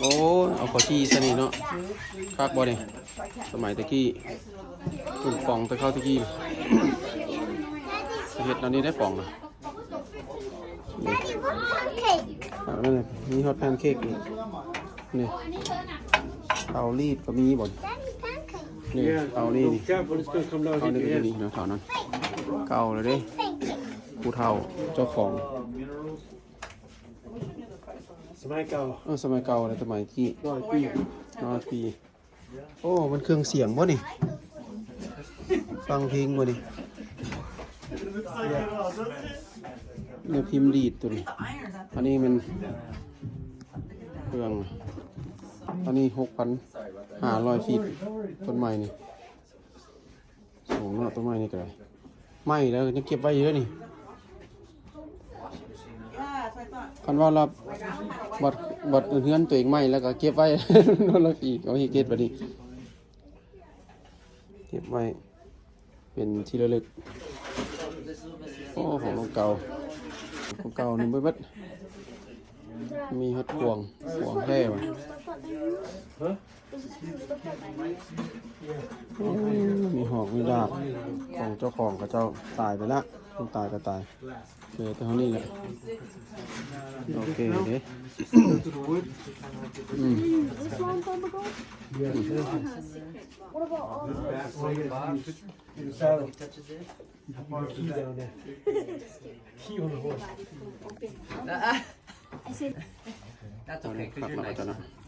โอ้เอาขอจี้ซะนี่เนาะคักบ่นี่สมัยตะกี้ตุ่มป่องตะเข้าตะกี้ เฮ็ดอันนี้ได้ป่องน่ะนี่นั่นน่ะมีฮอตแพนเค้กอีกนี่เตารีดก็มีบ่นี่เตานี่นี่เอานี่เนาะเท่านั้นเก่าเลยเด้ผู้เฒ่าเจ้าของสมัยเก่าสมัยเก่าเลยสมัยกี้100 ปีโอ้มันเครื่องเสียงบ่นี่ฟังเพลงบ่นี่เนี่ยพิมพ์ดีดตัวนี้อันนี้มันเครื่องอันนี้ 6,500 ฟีตต้นไม้นี่สูงเนาะต้นไม้นี่ก็ได้ไม้แล้วยังเก็บไว้เยอะนี่คันว่าเราบัดเฮือนตัวเองไม้แล้วก็เก็บไว้ นั่นละอีกเอาให้เก็บบัดนี้เก็บไว้เป็นที่ระลึกโอ้ของเก่านี่เบิดมีฮัดพวงแท้ว่ะมีหอกมีดาบของเจ้าของกับเจ้าตายไปละต้องตายก็ตายเหลือแต่เท่านี้แหละโอเคเด้What about all key down there. Key on the horse. I said That's okay, because you're nice.